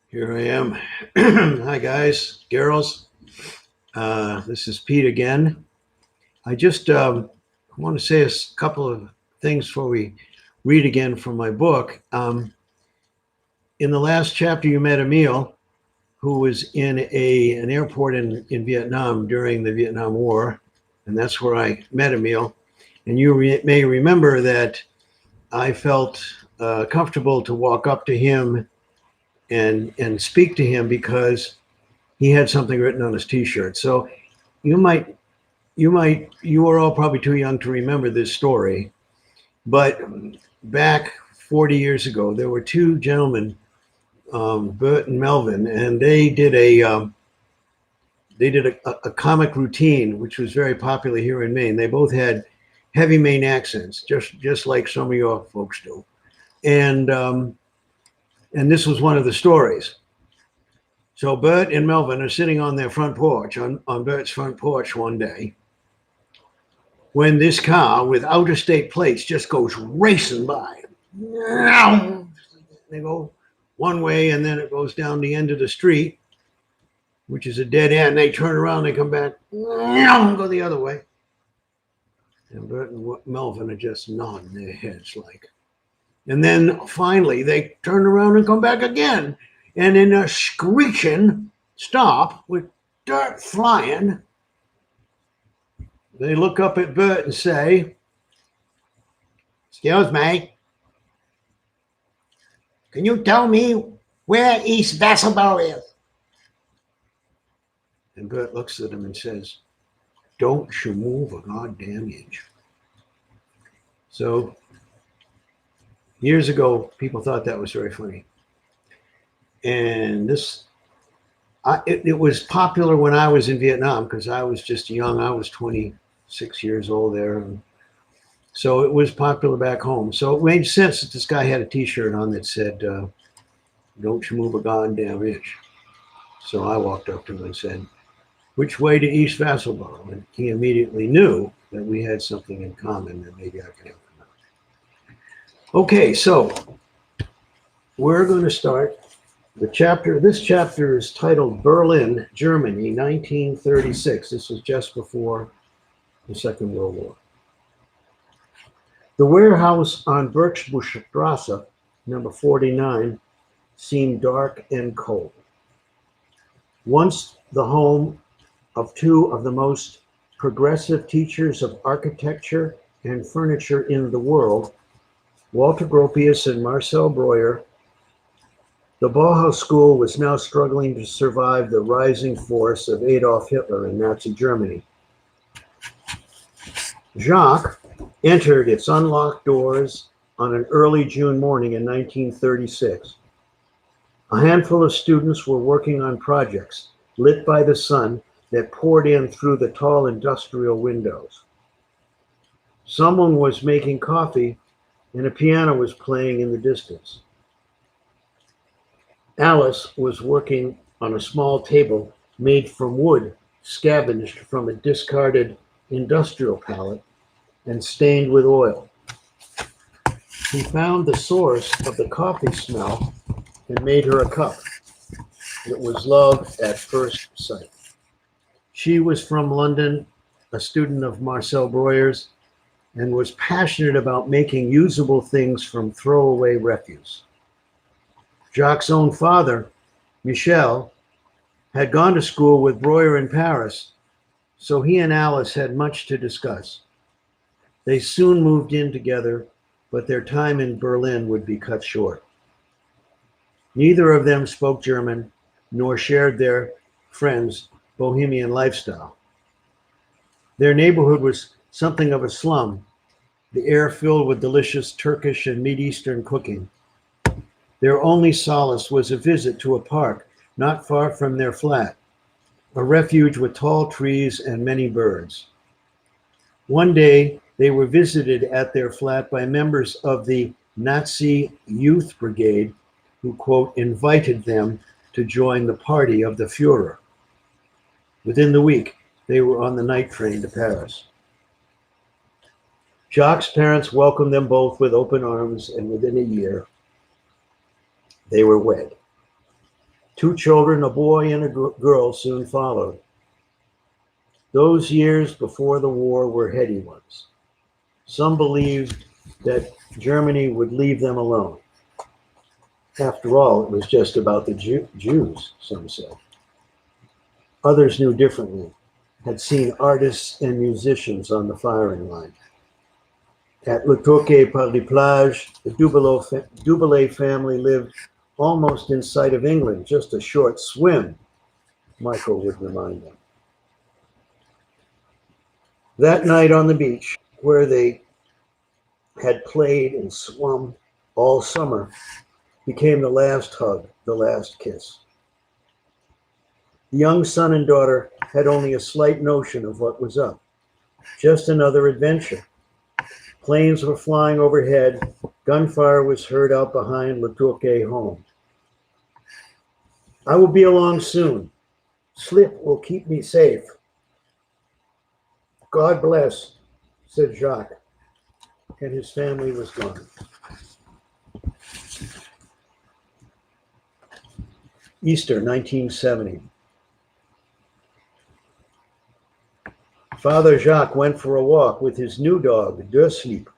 Here I am. Hi, guys, girls. This is Pete again. I just want to say couple of things before we read again from my book. In the last chapter, you met Emil, who was in an airport in Vietnam during the Vietnam War, and that's where I met Emil. And you may remember that I felt comfortable to walk up to him and speak to him because he had something written on his T-shirt. So you might, you are all probably too young to remember this story, but back 40 years ago, there were two gentlemen, Bert and Melvin, and they did a comic routine which was very popular here in Maine. They both had heavy Maine accents, just like some of your folks do, and this was one of the stories. So Bert and Melvin are sitting on their front porch, on Bert's front porch one day, when this car with outer state plates just goes racing by. They go one way and then it goes down the end of the street, which is a dead end. They turn around, they come back, go the other way. And Bert and Melvin are just nodding their heads like. And then finally they turn around and come back again. And in a screeching stop with dirt flying, they look up at Bert and say, "Excuse me, can you tell me where East Vassalboro is?" And Bert looks at him and says, "Don't you move a goddamn inch." So years ago, people thought that was very funny. And it was popular when I was in Vietnam because I was just young. I was 26 years old there. And so it was popular back home. So it made sense that this guy had a T-shirt on that said, "Don't you move a goddamn inch." So I walked up to him and said, "Which way to East Vassalboro?" And he immediately knew that we had something in common that maybe I could help him out. Okay, so we're going to start the chapter. This chapter is titled Berlin, Germany, 1936. This was just before the Second World War. The warehouse on Birchbuschstrasse, number 49, seemed dark and cold. Once the home of two of the most progressive teachers of architecture and furniture in the world, Walter Gropius and Marcel Breuer, the Bauhaus School was now struggling to survive the rising force of Adolf Hitler in Nazi Germany. Jacques entered its unlocked doors on an early June morning in 1936. A handful of students were working on projects lit by the sun that poured in through the tall industrial windows. Someone was making coffee and a piano was playing in the distance. Alice was working on a small table made from wood scavenged from a discarded industrial pallet and stained with oil. He found the source of the coffee smell and made her a cup. It was love at first sight. She was from London, a student of Marcel Breuer's, and was passionate about making usable things from throwaway refuse. Jacques' own father, Michel, had gone to school with Breuer in Paris, so he and Alice had much to discuss. They soon moved in together, but their time in Berlin would be cut short. Neither of them spoke German, nor shared their friends' bohemian lifestyle. Their neighborhood was something of a slum, the air filled with delicious Turkish and Mideastern cooking. Their only solace was a visit to a park not far from their flat, a refuge with tall trees and many birds. One day, they were visited at their flat by members of the Nazi Youth Brigade who, quote, invited them to join the party of the Fuhrer. Within the week, they were on the night train to Paris. Jacques' parents welcomed them both with open arms, and within a year, they were wed. 2 children, a boy and a girl, soon followed. Those years before the war were heady ones. Some believed that Germany would leave them alone. After all, it was just about the Jews, some said. Others knew differently, had seen artists and musicians on the firing line. At Le Touquet-par-les-Plages, the Dubélé family lived almost in sight of England, just a short swim, Michael would remind them. That night on the beach, where they had played and swum all summer, became the last hug, the last kiss. The young son and daughter had only a slight notion of what was up. Just another adventure. Planes were flying overhead. Gunfire was heard out behind Le Touquet home. I will be along soon. Slip will keep me safe. God bless, said Jacques, and his family was gone. Easter, 1970. Father Jacques went for a walk with his new dog, De Sleep,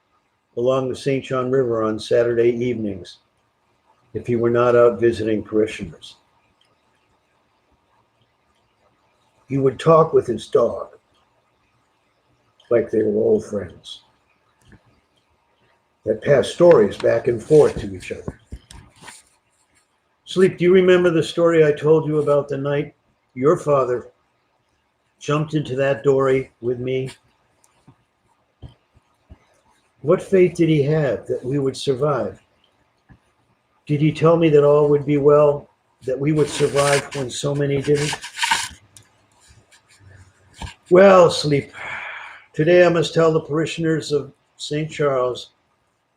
along the St. John River on Saturday evenings, if he were not out visiting parishioners. He would talk with his dog, like they were old friends, that passed stories back and forth to each other. Sleep, do you remember the story I told you about the night your father jumped into that dory with me? What faith did he have that we would survive? Did he tell me that all would be well, that we would survive when so many didn't? Well, Sleep, today I must tell the parishioners of St. Charles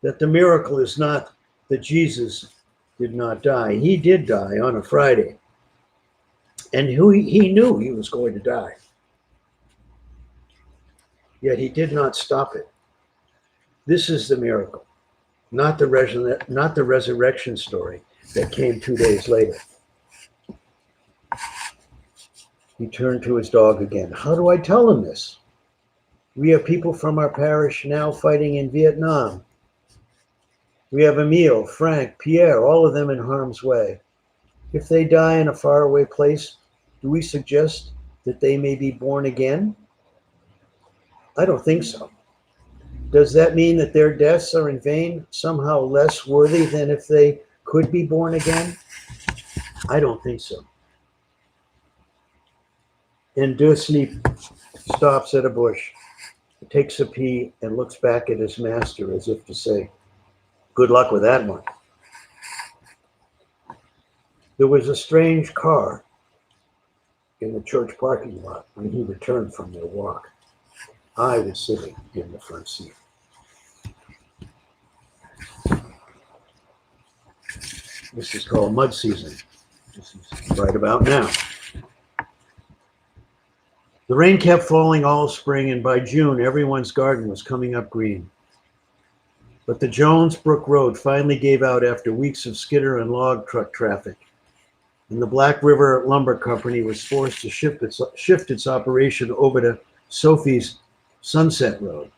that the miracle is not that Jesus did not die. He did die on a Friday, and he knew he was going to die. Yet he did not stop it. This is the miracle, not the resurrection story that came 2 days later. He turned to his dog again. How do I tell him this? We have people from our parish now fighting in Vietnam. We have Emile, Frank, Pierre, all of them in harm's way. If they die in a faraway place, do we suggest that they may be born again? I don't think so. Does that mean that their deaths are in vain, somehow less worthy than if they could be born again? I don't think so. And De Sleep stops at a bush, takes a pee, and looks back at his master as if to say, good luck with that one. There was a strange car in the church parking lot when he returned from their walk. I was sitting in the front seat. This is called mud season. This is right about now. The rain kept falling all spring, and by June, everyone's garden was coming up green. But the Jones Brook Road finally gave out after weeks of skidder and log truck traffic, and the Black River Lumber Company was forced to shift its operation over to Sophie's Sunset Road.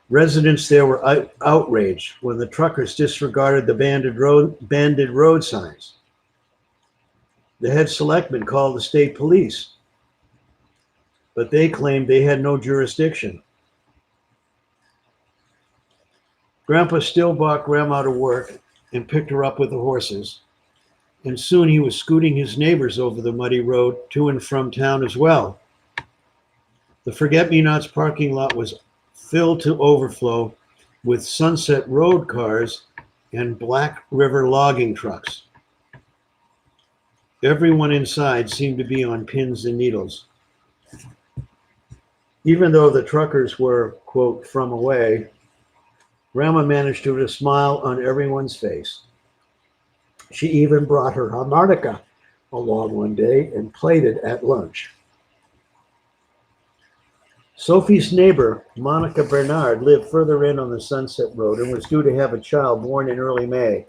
Residents there were outraged when the truckers disregarded the banded road signs. The head selectman called the state police, but they claimed they had no jurisdiction. Grandpa still bought Grandma to work and picked her up with the horses, and soon he was scooting his neighbors over the muddy road to and from town as well. The Forget-Me-Nots parking lot was filled to overflow with Sunset Road cars and Black River logging trucks. Everyone inside seemed to be on pins and needles. Even though the truckers were, quote, from away, Grandma managed to put a smile on everyone's face. She even brought her harmonica along one day and played it at lunch. Sophie's neighbor, Monica Bernard, lived further in on the Sunset Road and was due to have a child born in early May.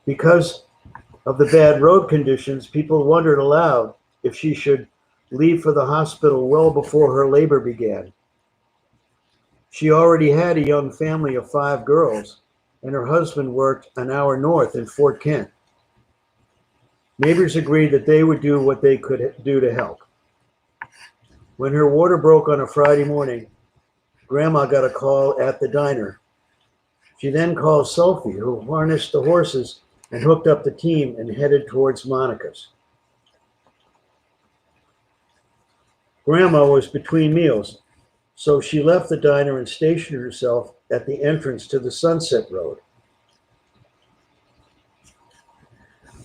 Because of the bad road conditions, people wondered aloud if she should leave for the hospital well before her labor began. She already had a young family of 5 girls, and her husband worked an hour north in Fort Kent. Neighbors agreed that they would do what they could do to help. When her water broke on a Friday morning, Grandma got a call at the diner. She then called Sophie, who harnessed the horses and hooked up the team and headed towards Monica's. Grandma was between meals, so she left the diner and stationed herself at the entrance to the Sunset Road.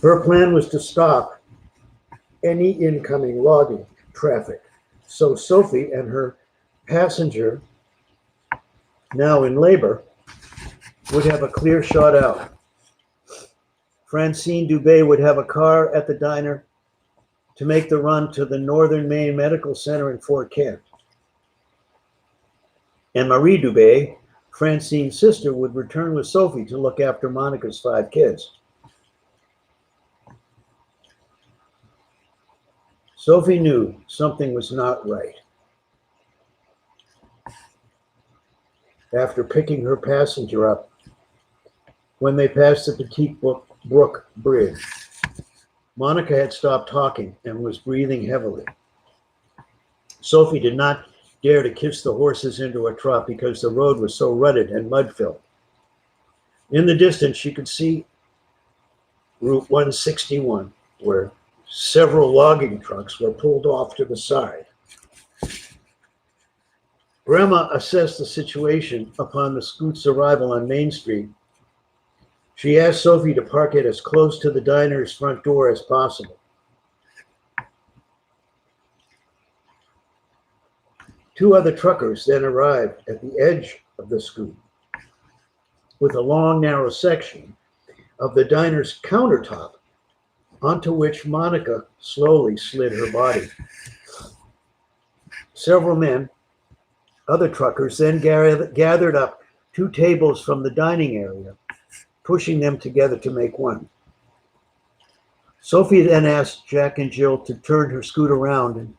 Her plan was to stop any incoming logging traffic, so Sophie and her passenger, now in labor, would have a clear shot out. Francine Dubé would have a car at the diner to make the run to the Northern Maine Medical Center in Fort Kent. And Marie Dubé, Francine's sister, would return with Sophie to look after Monica's 5 kids. Sophie knew something was not right. After picking her passenger up, when they passed the Petite Brook Bridge, Monica had stopped talking and was breathing heavily. Sophie did not dare to kiss the horses into a trot because the road was so rutted and mud-filled. In the distance, she could see Route 161, where several logging trucks were pulled off to the side. Grandma assessed the situation upon the scoot's arrival on Main Street. She asked Sophie to park it as close to the diner's front door as possible. Two other truckers then arrived at the edge of the scoot with a long, narrow section of the diner's countertop onto which Monica slowly slid her body. Several men, other truckers, then gathered up 2 tables from the dining area, pushing them together to make one. Sophie then asked Jack and Jill to turn her scoot around and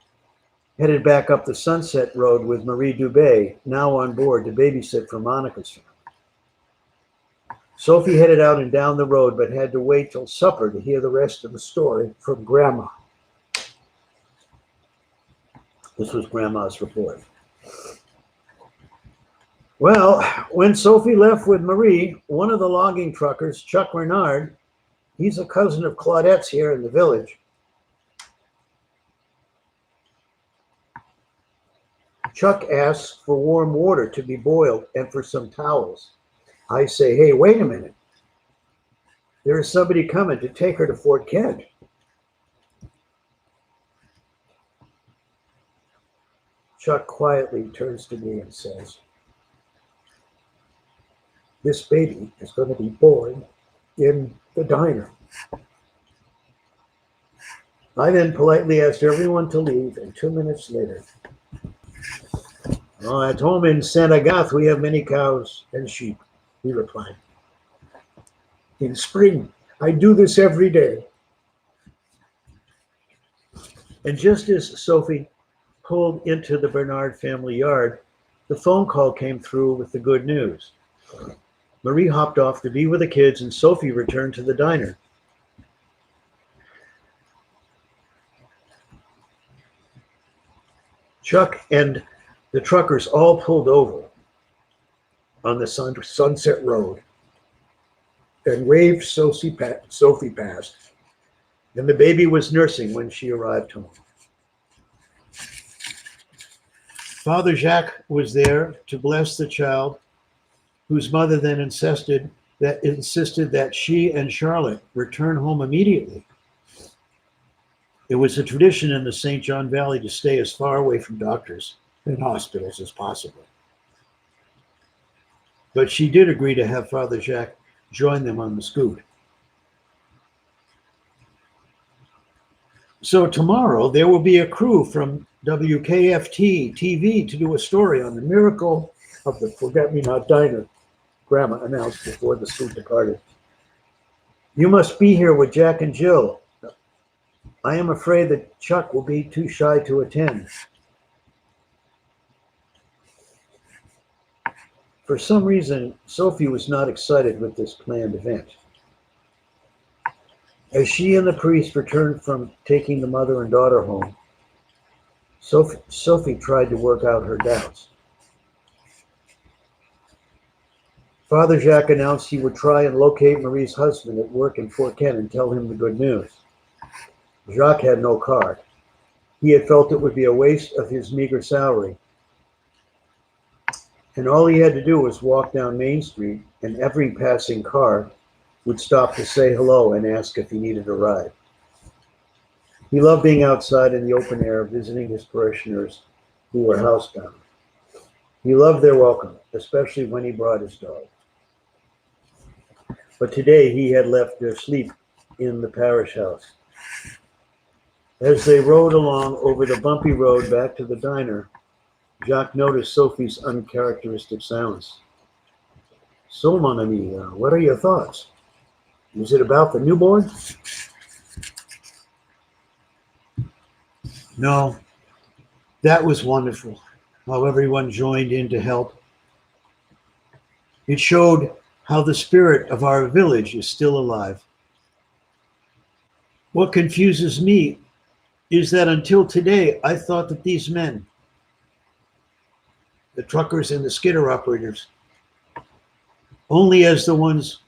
headed back up the Sunset Road with Marie Dubé, now on board, to babysit for Monica's family. Sophie headed out and down the road, but had to wait till supper to hear the rest of the story from Grandma. This was Grandma's report. Well, when Sophie left with Marie, one of the logging truckers, Chuck Renard, he's a cousin of Claudette's here in the village. Chuck asks for warm water to be boiled and for some towels. I say, hey, wait a minute. There is somebody coming to take her to Fort Kent. Chuck quietly turns to me and says, this baby is going to be born in the diner. I then politely asked everyone to leave, and 2 minutes later, at home in Saint Agathe, we have many cows and sheep, he replied. In spring, I do this every day. And just as Sophie pulled into the Bernard family yard, the phone call came through with the good news. Marie hopped off to be with the kids, and Sophie returned to the diner. Chuck and the truckers all pulled over on the Sunset Road and waved Sophie past, and the baby was nursing when she arrived home. Father Jacques was there to bless the child, whose mother then insisted that she and Charlotte return home immediately. It was a tradition in the St. John Valley to stay as far away from doctors and hospitals as possible. But she did agree to have Father Jacques join them on the scoot. So tomorrow there will be a crew from WKFT TV to do a story on the miracle of the Forget-Me-Not Diner, Grandma announced before the scoot departed. You must be here with Jack and Jill. I am afraid that Chuck will be too shy to attend. For some reason, Sophie was not excited with this planned event. As she and the priest returned from taking the mother and daughter home, Sophie tried to work out her doubts. Father Jacques announced he would try and locate Marie's husband at work in Fort Kent and tell him the good news. Jacques had no car. He had felt it would be a waste of his meager salary. And all he had to do was walk down Main Street, and every passing car would stop to say hello and ask if he needed a ride. He loved being outside in the open air, visiting his parishioners who were housebound. He loved their welcome, especially when he brought his dog. But today he had left their sleep in the parish house. As they rode along over the bumpy road back to the diner, Jacques noticed Sophie's uncharacteristic silence. So, mon ami, what are your thoughts? Is it about the newborn? No, that was wonderful, how everyone joined in to help. It showed how the spirit of our village is still alive. What confuses me is that until today, I thought that these men, the truckers and the skidder operators, only as the ones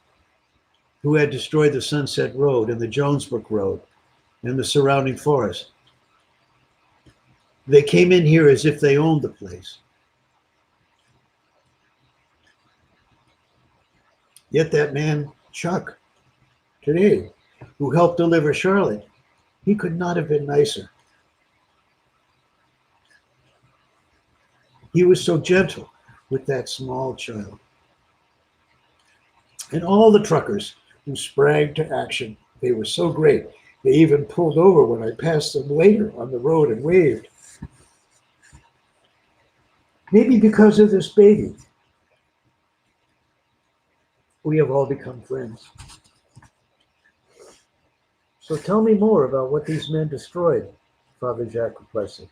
who had destroyed the Sunset Road and the Jonesbrook Road and the surrounding forest. They came in here as if they owned the place. Yet that man, Chuck, today, who helped deliver Charlotte, he could not have been nicer. He was so gentle with that small child. And all the truckers who sprang to action, they were so great. They even pulled over when I passed them later on the road and waved. Maybe because of this baby, we have all become friends. So tell me more about what these men destroyed, Father Jacques requested.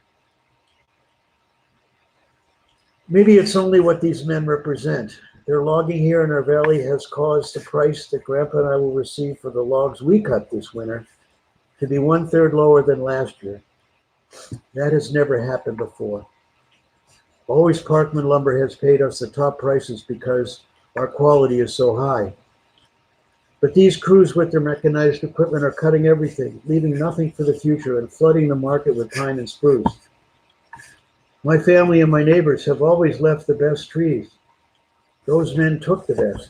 Maybe it's only what these men represent. Their logging here in our valley has caused the price that Grandpa and I will receive for the logs we cut this winter to be 1/3 lower than last year. That has never happened before. Always Parkman Lumber has paid us the top prices because our quality is so high. But these crews with their mechanized equipment are cutting everything, leaving nothing for the future and flooding the market with pine and spruce. My family and my neighbors have always left the best trees. Those men took the best.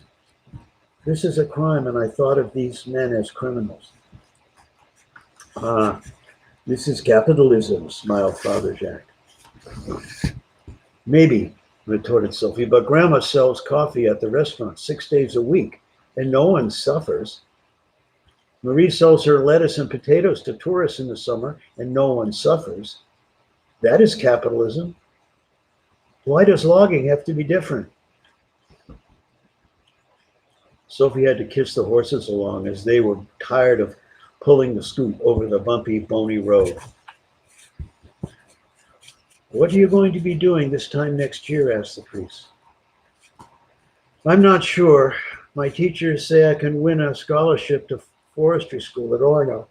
This is a crime, and I thought of these men as criminals. This is capitalism, smiled Father Jacques. Maybe, retorted Sophie, but Grandma sells coffee at the restaurant 6 days a week, and no one suffers. Marie sells her lettuce and potatoes to tourists in the summer, and no one suffers. That is capitalism. Why does logging have to be different? Sophie had to kiss the horses along as they were tired of pulling the scoop over the bumpy, bony road. What are you going to be doing this time next year? Asked the priest. I'm not sure. My teachers say I can win a scholarship to forestry school at Orono.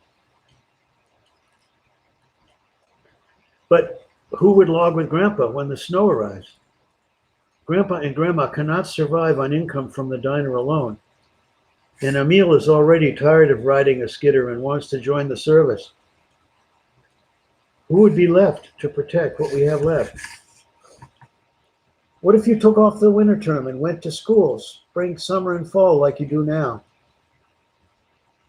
But who would log with Grandpa when the snow arrives? Grandpa and Grandma cannot survive on income from the diner alone. And Emile is already tired of riding a skidder and wants to join the service. Who would be left to protect what we have left? What if you took off the winter term and went to school, spring, summer, and fall like you do now?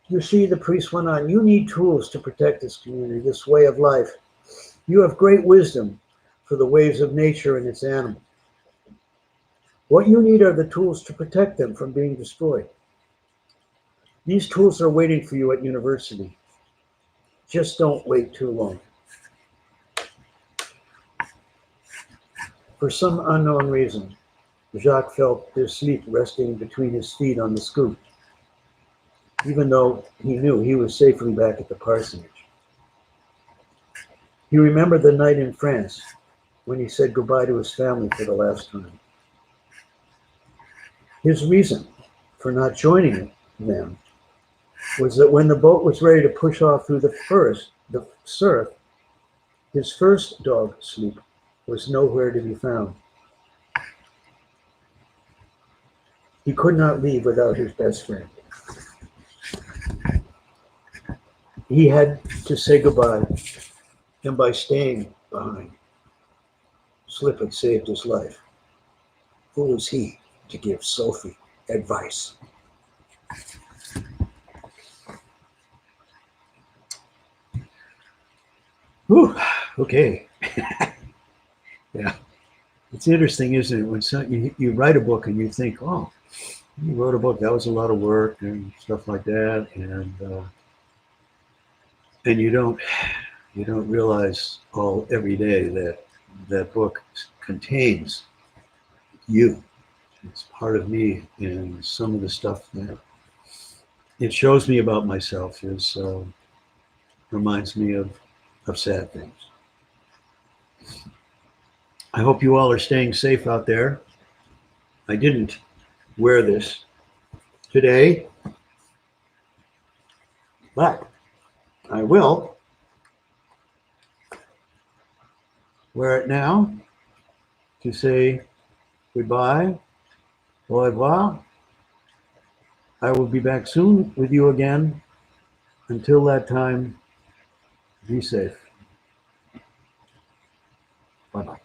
You see, the priest went on, you need tools to protect this community, this way of life. You have great wisdom for the ways of nature and its animals. What you need are the tools to protect them from being destroyed. These tools are waiting for you at university. Just don't wait too long. For some unknown reason, Jacques felt their sleep resting between his feet on the scoop. even though he knew he was safely back at the parsonage. He remembered the night in France when he said goodbye to his family for the last time. His reason for not joining them was that when the boat was ready to push off through the surf, his first dog sloop was nowhere to be found. He could not leave without his best friend. He had to say goodbye, and by staying behind, Slip had saved his life. Who was he to give Sophie advice? Whew, okay. Yeah. It's interesting, isn't it? When you write a book and you think, oh, you wrote a book, that was a lot of work and stuff like that. And you don't realize every day that that book contains you. It's part of me, and some of the stuff that it shows me about myself reminds me of sad things. I hope you all are staying safe out there. I didn't wear this today, but I will wear it now to say goodbye, au revoir. I will be back soon with you again. Until that time, be safe. Bye-bye.